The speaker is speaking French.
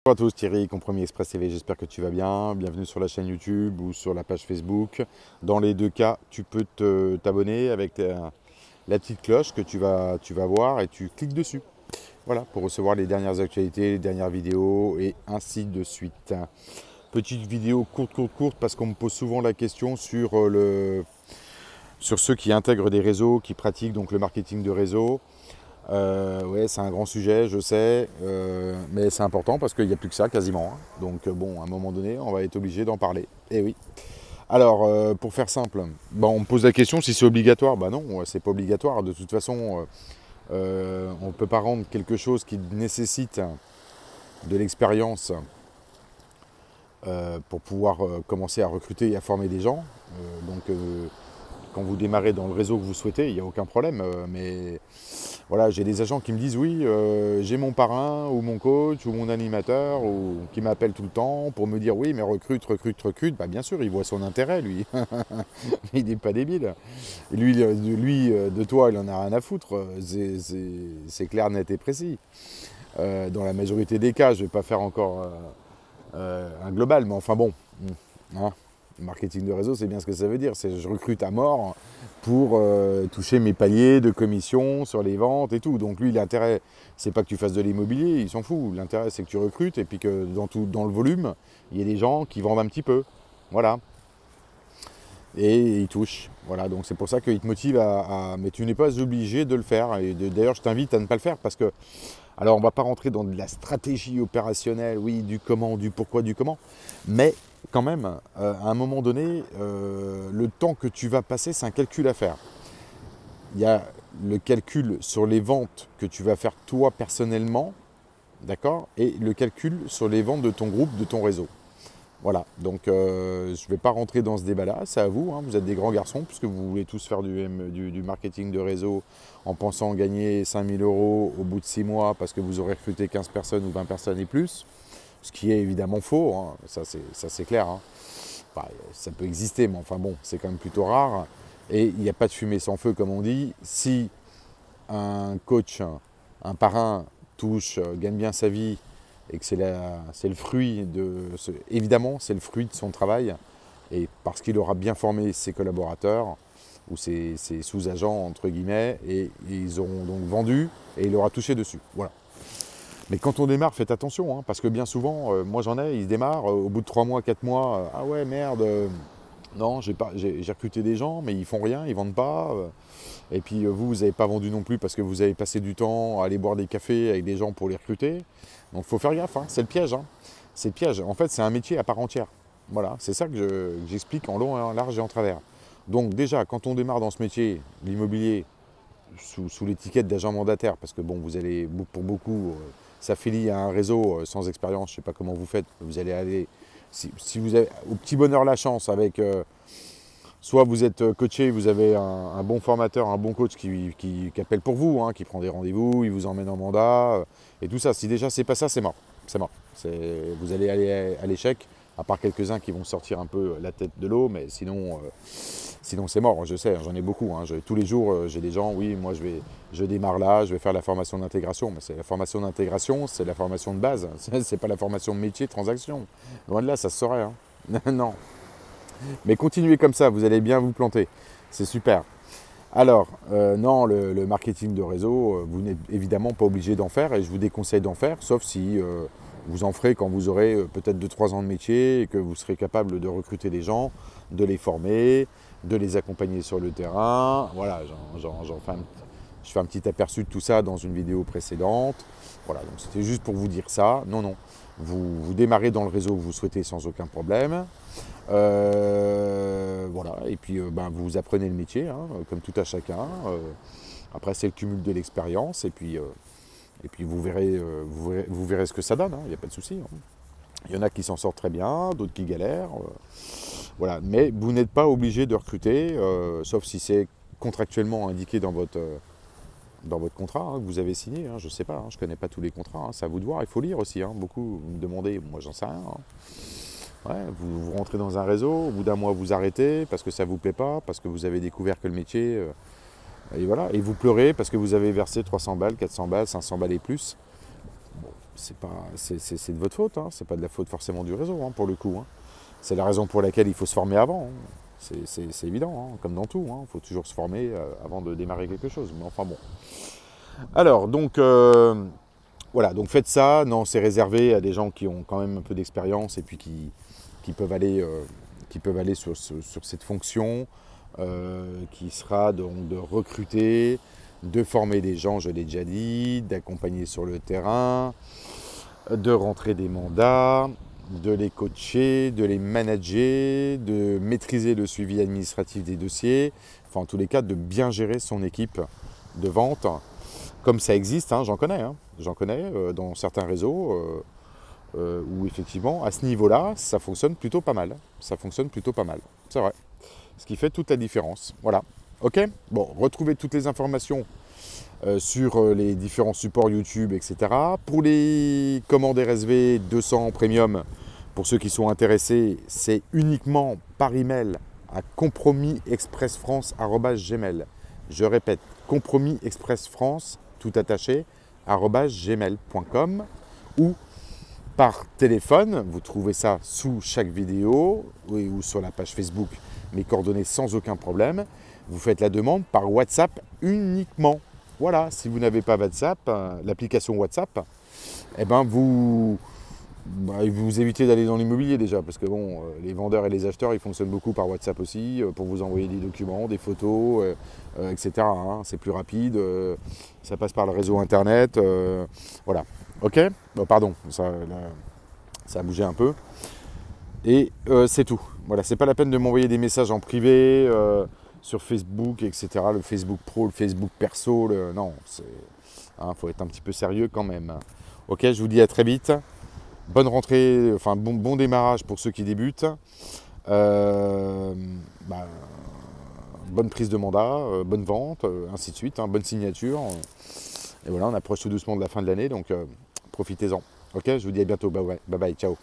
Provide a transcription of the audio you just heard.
Bonjour à tous, Thierry, Compromis Express TV, j'espère que tu vas bien. Bienvenue sur la chaîne YouTube ou sur la page Facebook. Dans les deux cas, tu peux t'abonner avec la petite cloche que tu vas voir et tu cliques dessus. Voilà, pour recevoir les dernières actualités, les dernières vidéos et ainsi de suite. Petite vidéo courte, parce qu'on me pose souvent la question sur ceux qui intègrent des réseaux, qui pratiquent donc le marketing de réseau. Ouais, c'est un grand sujet, je sais, mais c'est important parce qu'il n'y a plus que ça quasiment, hein. Donc bon, à un moment donné, on va être obligé d'en parler. Et oui. Alors, pour faire simple, bon, on me pose la question si c'est obligatoire. Bah non, c'est pas obligatoire. De toute façon, on ne peut pas rendre quelque chose qui nécessite de l'expérience pour pouvoir commencer à recruter et à former des gens. Quand vous démarrez dans le réseau que vous souhaitez, il n'y a aucun problème. Mais voilà, j'ai des agents qui me disent oui, j'ai mon parrain ou mon coach ou mon animateur ou qui m'appelle tout le temps pour me dire oui, mais recrute. Bah, bien sûr, il voit son intérêt, lui. Il n'est pas débile. Lui, de toi, il en a rien à foutre. C'est clair, net et précis. Dans la majorité des cas, je ne vais pas faire encore un global, mais enfin bon. Hein. Le marketing de réseau, c'est bien ce que ça veut dire. C'est je recrute à mort pour toucher mes paliers de commission sur les ventes et tout. Donc lui, l'intérêt, c'est pas que tu fasses de l'immobilier, il s'en fout. L'intérêt, c'est que tu recrutes et puis que dans le volume, il y a des gens qui vendent un petit peu. Voilà. Et ils touchent. Voilà, donc c'est pour ça qu'il te motive mais tu n'es pas obligé de le faire. Et d'ailleurs, je t'invite à ne pas le faire parce que alors, on ne va pas rentrer dans de la stratégie opérationnelle, oui, du comment, du pourquoi, du comment, mais quand même, à un moment donné, le temps que tu vas passer, c'est un calcul à faire. Il y a le calcul sur les ventes que tu vas faire toi personnellement, d'accord, et le calcul sur les ventes de ton groupe, de ton réseau. Voilà, donc je ne vais pas rentrer dans ce débat-là, c'est à vous, hein, vous êtes des grands garçons, puisque vous voulez tous faire du marketing de réseau en pensant gagner 5000 euros au bout de 6 mois parce que vous aurez recruté 15 personnes ou 20 personnes et plus, ce qui est évidemment faux, hein, ça c'est clair. Hein. Enfin, ça peut exister, mais enfin bon, c'est quand même plutôt rare. Et il n'y a pas de fumée sans feu, comme on dit. Si un coach, un parrain gagne bien sa vie, et que c'est le fruit évidemment, c'est le fruit de son travail, et parce qu'il aura bien formé ses collaborateurs, ou ses sous-agents, entre guillemets, et ils auront donc vendu, et il aura touché dessus. Voilà. Mais quand on démarre, faites attention, hein, parce que bien souvent, moi j'en ai, ils démarrent, au bout de 3 mois, 4 mois, ah ouais, merde, non, j'ai recruté des gens, mais ils font rien, ils vendent pas. Et puis vous n'avez pas vendu non plus parce que vous avez passé du temps à aller boire des cafés avec des gens pour les recruter. Donc il faut faire gaffe, hein, c'est le piège. Hein. C'est le piège. En fait, c'est un métier à part entière. Voilà, c'est ça que j'explique en long, en large et en travers. Donc déjà, quand on démarre dans ce métier, l'immobilier, sous l'étiquette d'agent mandataire, parce que bon, vous allez, pour beaucoup, s'affilier à un réseau sans expérience, je ne sais pas comment vous faites, vous allez aller, si vous avez au petit bonheur la chance avec... soit vous êtes coaché, vous avez un bon formateur, un bon coach qui appelle pour vous, hein, qui prend des rendez-vous, il vous emmène en mandat, et tout ça. Si déjà c'est pas ça, c'est mort. C'est mort. Vous allez aller à l'échec, à part quelques-uns qui vont sortir un peu la tête de l'eau, mais sinon c'est mort. Je sais, j'en ai beaucoup. Hein. Tous les jours, j'ai des gens, oui, moi je démarre là, je vais faire la formation d'intégration. Mais c'est la formation d'intégration, c'est la formation de base. C'est pas la formation de métier, de transaction. Loin de là, ça se saurait. Hein. Non. Mais continuez comme ça, vous allez bien vous planter. C'est super. Alors, non, le marketing de réseau, vous n'êtes évidemment pas obligé d'en faire et je vous déconseille d'en faire, sauf si vous en ferez quand vous aurez peut-être 2-3 ans de métier et que vous serez capable de recruter des gens, de les former, de les accompagner sur le terrain. Voilà, je fais un petit aperçu de tout ça dans une vidéo précédente. Voilà, donc c'était juste pour vous dire ça. Non. Vous démarrez dans le réseau que vous souhaitez sans aucun problème. Voilà, et puis vous apprenez le métier, hein, comme tout à chacun. Après, c'est le cumul de l'expérience, et puis vous verrez ce que ça donne, il n'y a pas de souci. Hein. Il y en a qui s'en sortent très bien, d'autres qui galèrent. Voilà, mais vous n'êtes pas obligé de recruter, sauf si c'est contractuellement indiqué dans votre contrat, hein, que vous avez signé. Hein, je ne sais pas, hein, je ne connais pas tous les contrats, hein, c'est à vous de voir, il faut lire aussi. Hein, beaucoup vous me demandez, moi j'en sais rien. Hein. Ouais, vous rentrez dans un réseau, au bout d'un mois vous arrêtez parce que ça ne vous plaît pas, parce que vous avez découvert que le métier, et voilà, et vous pleurez parce que vous avez versé 300 balles, 400 balles, 500 balles et plus. Bon, c'est de votre faute, hein. C'est pas de la faute forcément du réseau, hein, pour le coup, hein. C'est la raison pour laquelle il faut se former avant, hein. C'est évident, hein, comme dans tout, hein. Il faut toujours se former avant de démarrer quelque chose. Mais enfin bon. Alors, donc, voilà, donc faites ça. Non, c'est réservé à des gens qui ont quand même un peu d'expérience et puis qui peuvent aller, sur cette fonction, qui sera donc de recruter, de former des gens, je l'ai déjà dit, d'accompagner sur le terrain, de rentrer des mandats, de les coacher, de les manager, de maîtriser le suivi administratif des dossiers, enfin en tous les cas de bien gérer son équipe de vente, comme ça existe, hein, j'en connais dans certains réseaux où effectivement à ce niveau-là ça fonctionne plutôt pas mal, c'est vrai, ce qui fait toute la différence, voilà. Ok, bon, retrouvez toutes les informations sur les différents supports YouTube, etc. Pour les commandes RSV 200 Premium, pour ceux qui sont intéressés, c'est uniquement par email à compromisexpressfrance@gmail. Je répète, compromisexpressfrance, tout attaché, @gmail.com, ou par téléphone, vous trouvez ça sous chaque vidéo ou sur la page Facebook, mes coordonnées sans aucun problème. Vous faites la demande par WhatsApp uniquement. Voilà, si vous n'avez pas WhatsApp, l'application WhatsApp, eh ben vous évitez d'aller dans l'immobilier déjà, parce que bon, les vendeurs et les acheteurs, ils fonctionnent beaucoup par WhatsApp aussi, pour vous envoyer des documents, des photos, etc. hein. C'est plus rapide, ça passe par le réseau Internet, voilà. Ok, pardon, ça a bougé un peu. Et c'est tout. Voilà, c'est pas la peine de m'envoyer des messages en privé sur Facebook, etc. Le Facebook Pro, le Facebook Perso, non, faut être un petit peu sérieux quand même. Ok, je vous dis à très vite. Bonne rentrée, enfin bon démarrage pour ceux qui débutent. Bonne prise de mandat, bonne vente, ainsi de suite, hein, bonne signature. Et voilà, on approche tout doucement de la fin de l'année, donc profitez-en. Ok, je vous dis à bientôt. Bye bye, ciao.